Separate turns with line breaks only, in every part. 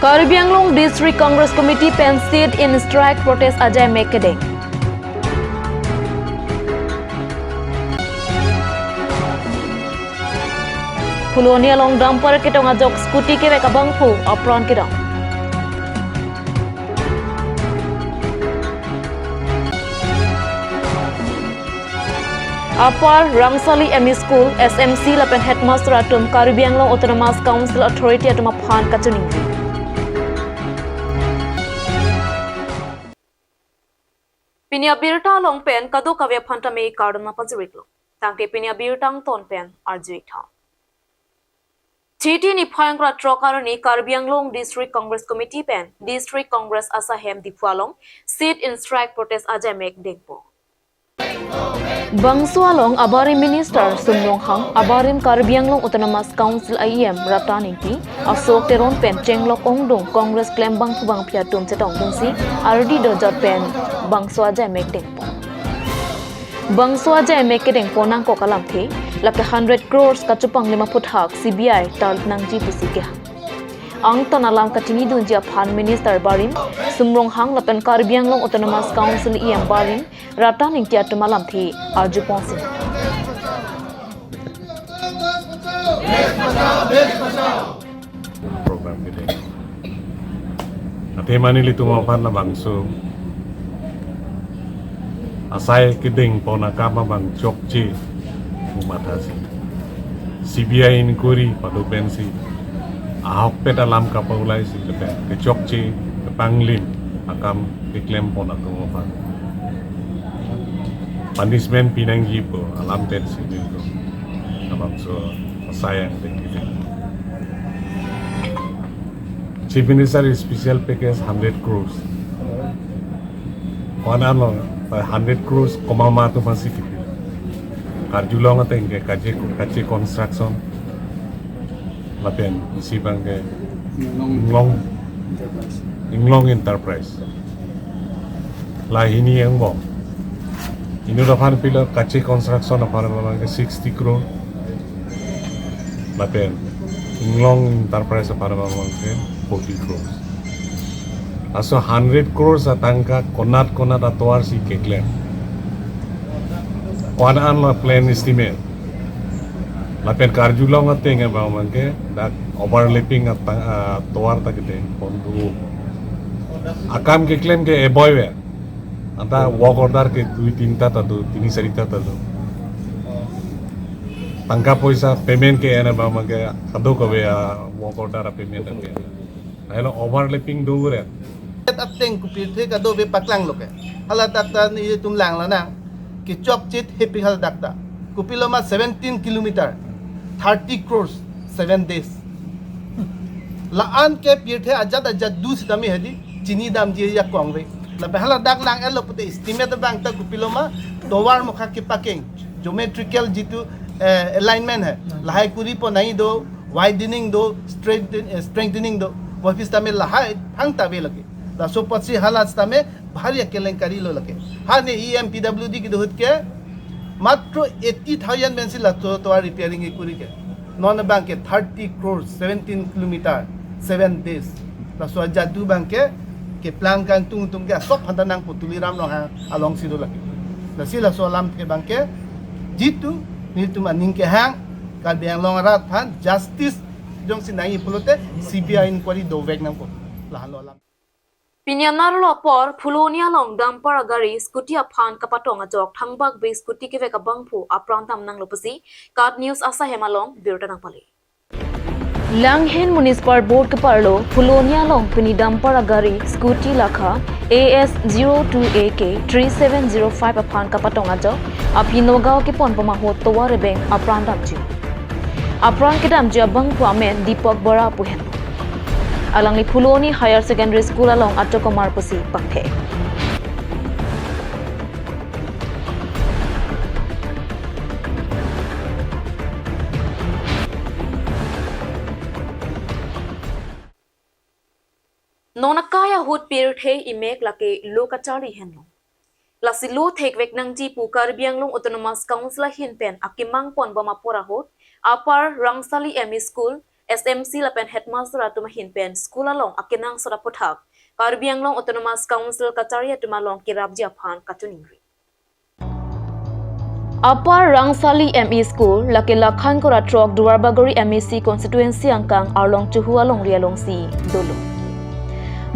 Karbi District Congress Committee pen sit in strike protest Ajay Mekedeng. Pulonia long damper kitong ajok skuti ke kabang pu apron kitong. Apar Rangsali ME School SMC lapen headmaster atum Karbi Autonomous Council Authority atum aphan kachuningri. Pinia birta long pen kado kavya phanta me kardana pazuriklo. Tangke pinia birtang ton pen arjuita. Chiti ni phayangra trokarani Karbi District Congress Committee pen District Congress Asahem Dipwalong sit in strike protest Ajay Mek Dengpo. Bangsualong Abari Minister Sumrong Hang Abarim Karbi Autonomous Council IEM Rataningki Asok Teron Pen Chenglok Ongdong Congress Claim Bang Pubang Piatum Chetong Dungsi Ardi Dojot Pen Bangsu Ajay Mek Dengpo. Bangsu Ajay Mek Dengpo nang ko kalam the lak 100 crores kachupang 5 foot hak CBI tal nang GPC ke hang. Ang tanalam katini dun jia phan Minister Barim Sumrong Hang lapen Karbi Autonomous Council IEM Barim Rataning kia tumalam thi arju ponsin.
Program ini. Nanti mana itu mapan la bangsu. Asai kedeng pona kama bang chokci umatasi. CBI inquiry padu pensi. Ahok peta lam kapaulai si lepe ke chokci ke panglim akam diklaim pona tu mapan. Punishment pinanggi po alam pensi itu. Abang so sayang dengan Chief Minister special package 100 crores. Mana lo 100 crores komama tu masih kipil. Karjulong atau enggak kaji construction. Lapian isi bangke Inglong Enterprise. Lah ini yang bom. Ini udah pan pila kaji construction apa namanya 60 crore. Lapian Inglong Enterprise apa namanya 40 crores. Aso 100 crores atangka konat atuar si keklen. Kuanaan la plan estimate. Lapen karjulong ateng ya bang mangke dak overlapping atuar tak kita pondu. Akam keklen ke eboy we. Anta work order ke 2-3 tadu 3-4 tadu. Tangka poisa payment ke ana bang mangke kado kawe work order payment ke. Hello overlapping do re.
Ateng kupir the kado be paklang loke. Hala takta ni tum lang la na ki chok chit hepi hal dakta. Kupiloma 17 kilometer 30 crores 7 days. Laan ke pir the ajat dus dami hedi chini dam je ya kongre. La hala dak lang elo pute estimate bang ta kupiloma towar mukha ki paking geometrical jitu alignment hai. Lahai kuri po nahi do widening do strengthening do office tame lahai phangta be lage. La so patsi halat tame bhari kelenकारी lo lage. Ha ne EMPWD ki dohut ke matro 80,000 mensi la to repairing e kuri ke. Non bank ke 30 crores 17 kilometer 7 days. La so jadu bank ke plan kan tung ke sok hantanang putuli ram no ha along sido lage. La sila so lam ke bank ke jitu ni tu maning ke hang kal biang long rat han justice jong sinai pulote CBI inquiry do vek nam ko la halo lam.
Pinyanarlo por Pulonia long damper agari skuti aphan kapatong ajok thangbak be skuti ke veka bangpu aprantam nang lopasi Card News asa hemalong birta nang pali. Langhen Municipal Board ke parlo Pulonia long pini damper agari skuti lakha AS02AK 3705 aphan kapatong ajok apinogao ke pon pamaho towa rebeng aprantam ju. Apran kedam ju bangpu amen Deepak Bora puhen. Alang ni Puloni Higher Secondary School along Atokomar Pusi Pakhe. Nonakaya hut pirthe imek lake lokachari henlo. Lasi lo thek vek nangji pu Karbi Autonomous Council hin pen akimang pon bama pora hot apar Rangsali ME School SMC lapen headmaster atuma hinpen school along akinang sora pothak Karbi Anglong Autonomous Council Kataria tumalong kirabji aphan katuningri Upper Rangsali ME School laki lakhan kora trok Duarbagori MEC constituency angkang arlong chuhualong rialong si dolo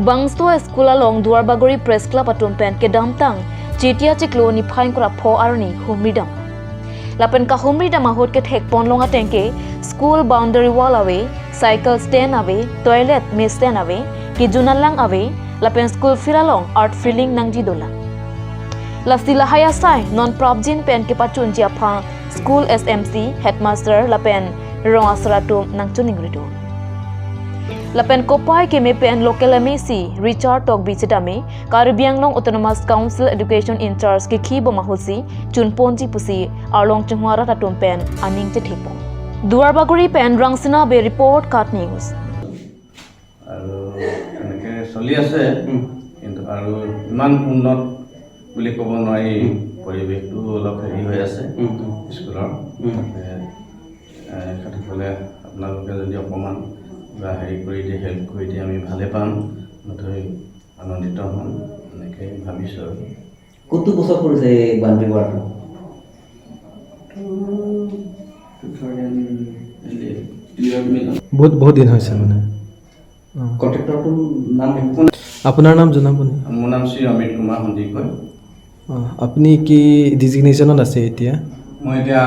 Bangsto School along Duarbagori Press Club atumpen kedamtang Jitia Chiklo ni phain kora pho arni humridam Lapen ka humridam ahot ke thek ponlong atengke school boundary wall away cycle stand away toilet mess stand away ki junalang away lapen school firalong art filling nangji dola La silahaya sai non probjin pen ke pachun ji apha school SMC headmaster lapen ronga saratum nangchuning rido Lapen kopai ke me pen local MEC Richard Togbi chitame Karbi Anglong Autonomous Council Education in charge ke khibo mahosi chunponji pusi arlong chungwara tatum pen aning che thipo Duarbagori pen rangsina be report cut news
আৰু এনেকৈ চলি আছে কিন্তু আৰু ইমান উন্নত বুলি ক'ব নোৱাৰি পৰিৱেশটো অলপ হেৰি হৈ আছে স্কুলৰ সঠিকভাৱে আপোনালোকে যদি অকণমান বা হেৰি কৰি দিয়ে হেল্প কৰি দিয়ে আমি ভালে পাম নথৈ আনন্দিত হ'ম এনেকৈ ভাবিছোঁ আৰু
কোনটো বছৰ কৰিছে এই বাউণ্ডেৰী ৱালটো
বহুত দিন হৈছে মানে
কণ্ট্ৰেক্টৰটোৰ নাম
আপোনাৰ নাম জনাব নি
মোৰ নাম শ্ৰী অমিত কুমাৰ সন্দিকৈ
আপুনি কি ডিজিগনেশ্যনত আছে এতিয়া
মই এতিয়া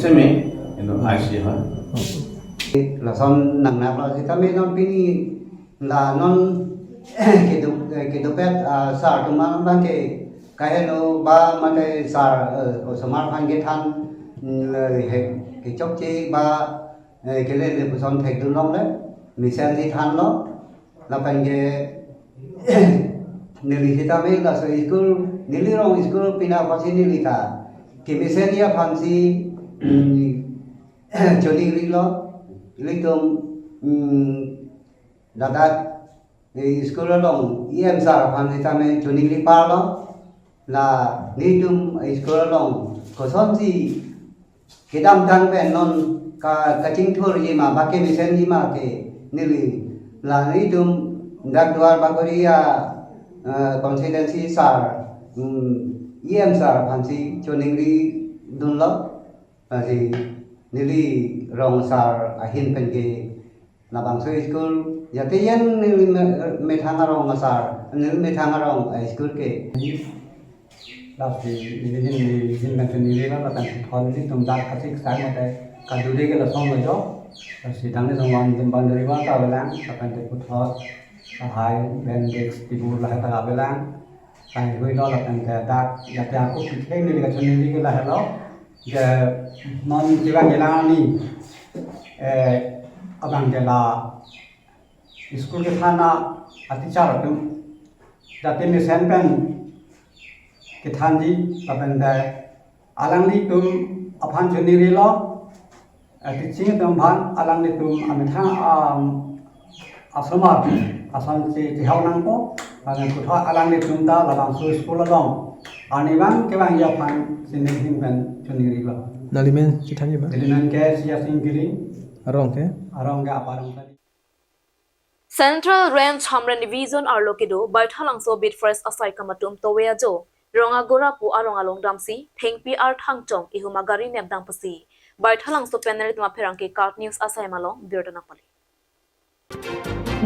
SME কিন্তু IC হয়
là son nặng nặng là thì ta mới non pini là non cái đồ pet sa tụi mà ban cái nó ba mà cái sa ở smart phan cái than cái chốc chi ba cái lên được son thạch tụi nó đấy mình xem thì than nó là phần cái nili thì ta mới là so school nili rong school pina pasi nili ta cái mình xem ya phan si cho nili lo lấy tôm dada school long em sa phan thì ta mới cho nili pa lo là ni tôm school long có son gì cái đam thang bên non cả chính thua gì mà ba cái mình xem gì mà cái nili là ni tôm đặc đoan Bagoria constituency sa em sa phan si cho nili dun lo thì nili rong sar ahin penke na bangso school ya teyen nili me thanga rong sar nili me thanga rong school ke
là thì nhìn bằng chân nili là bằng thon đi tụm đá cái thích sáng mà đây cả du đi cái là xong rồi đó thì đang đi xong tụm ban dari quá tao belang akan tekut thot hai ben dex tibur lah ta belang kai hui đó là bằng đá ya ta cũng thích nili cái chân nili cái là hello cái non chỉ bằng cái nào ni abang cái là school cái thana ati char tu jati me sen pen cái than gì là bên đây alang đi tum aphan chuni ri lo cái chính tum phan alang đi tum amin thang asomar asan si hau nang ko bằng cụ thoa alang đi tum da là bằng school lo long ani bang cái bang ya phan sin ning pen chuni ri lo
nalimen chithani ba
Dilinan ke siya singkiri
arong ke
arong ga aparong tadi
Central Range Hamren Division Arlokido Baithalangso bid first asai kamatum towea jo ronga gora pu arong along damsi thengpi ar thangchong ihumagari nebdang pasi Baithalangso penerit ma pherangke card news asai malong birtana pali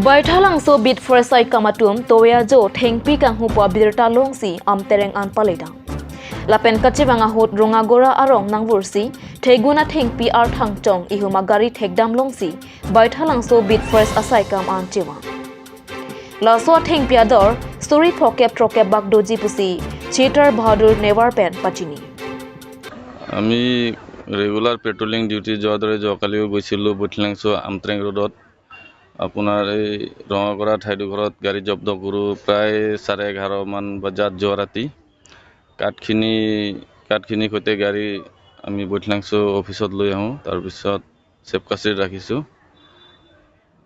Baithalangso bid first asai kamatum towea jo thengpi kang hu pa birta longsi amtereng an paleda Lapen kachibanga hot ronga gora arong nangbursi theguna thengpi ar thangchong ihumagari thekdam longsi Baithalangso bid first asai kam an chewa Laso thengpi ador story prokep trokep bakdoji pusi cheater bahadur never pen pachini
আমি regular patrolling duty যোৱাৰ দৰে যোৱাকালিও গৈছিলোঁ বৈঠলাংছো আমট্ৰেং ৰোডত আপোনাৰ এই ৰঙাগৰা ঠাইডোখৰত গাড়ী জব্দ কৰোঁ প্ৰায় 11:30 মান বজাত যোৱা ৰাতি কাঠখিনি সৈতে গাড়ী আমি বৈঠলাংছো অফিচত লৈ আহোঁ তাৰপিছত চেপকাচিত ৰাখিছোঁ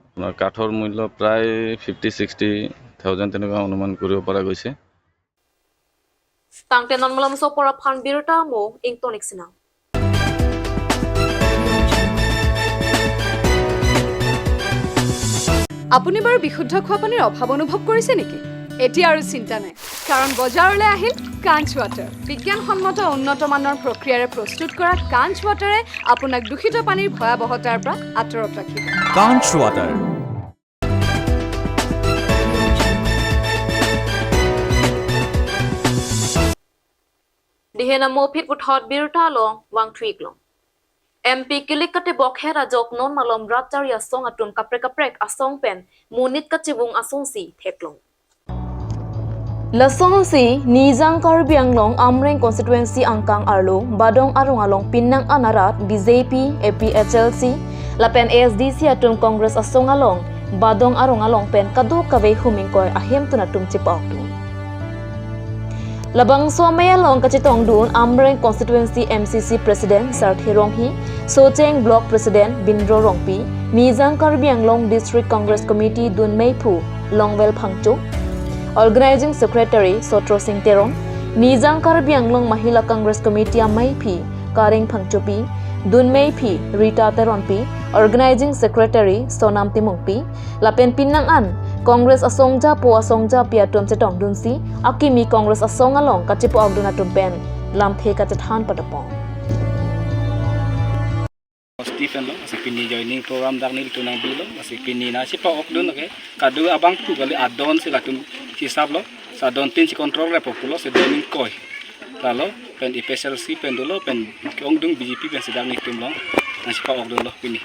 আপোনাৰ কাঠৰ মূল্য প্ৰায় 50-60,000 তেনেকুৱা অনুমান কৰিব পৰা গৈছে
Tangte non malam so pora phan birta mo ing tonic sina
আপুনি বাৰু বিশুদ্ধ খোৱা পানীৰ অভাৱ অনুভৱ কৰিছে নেকি? এতিয়া আৰু চিন্তা নাই, কাৰণ বজাৰলৈ আহিল কাঞ্চ ৱাটাৰ। বিজ্ঞানসন্মত উন্নত মানৰ প্ৰক্ৰিয়াৰে প্ৰস্তুত কৰা কাঞ্চ ৱাটাৰে আপোনাক দূষিত পানীৰ ভয়াৱহতাৰ পৰা আঁতৰত ৰাখিব।
কাঞ্চ water.
Dihena mopit puthot birta long wang tweak long. MP kilik kate bokhera jok non malom ratjar ya song atum kaprek asong pen munit kachibung asong si theklong. Lasong si Nizang Karbi Anglong Amreng constituency angkang arlo badong arung along pinang anarat BJP APHLC lapen ASDC atum Congress asong along badong arung along pen kadu kawei humingkoy ahem tunatum chipok tu. Labang Somaya long kachitong dun Amreng constituency MCC President Sir Thironghi, Socheng Block President Bindro Rongpi, Nizang Karbi Anglong District Congress Committee Dun Meipu, Longwell Phangchu, Organizing Secretary Sotro Singh Teron, Nizang Karbi Anglong Mahila Congress Committee Maipi, Karing Phangchupi, Dun Meipi, Rita Teronpi, Organizing Secretary Sonam Timungpi, Lapen Pinang An, Congress Asongja po Asongja Piatum Chetong Dunsi, Akimi Congress Asong along Kachipo Agdunatum Pen, Lampe Kachathan Patapong.
Stephen lo, masih pini joining program dak nil tunang bilo, masih pini na si pak okdun oke. Kadu abang tu kali adon si latum hisap lo, sa adon tin si kontrol repopulo si joining koi. Lalu pen IPSLC pen dulu pen keongdung BJP pen sedang nitum lo, nasi pak okdun lo pini.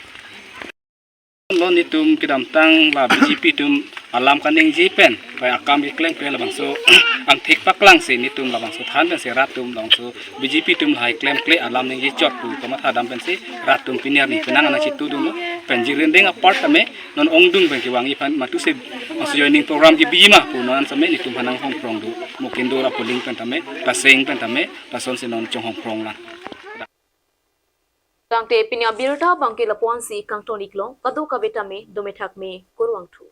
Lo nitum kidam tang la BJP tum alam kaning jipen, pai akam ikleng pen labang so ang thik pak lang si nitum labang so than pen si ratum labang so BJP tum lai klem kle alam ning ji chot tu kamat hadam pen si ratum piniar ni penang ana situ dum lo pen jirendeng apart ame non ongdung pen kiwangi pan matu se masih joining program ji bima pu non same nitum hanang hong prong du mungkin do rapuling pen tame paseng pen tame pason si non chong hong prong la.
Kang te pinya birta bangke lapuan si kang tonik long kadu kabeta me domethak me kurwang thu.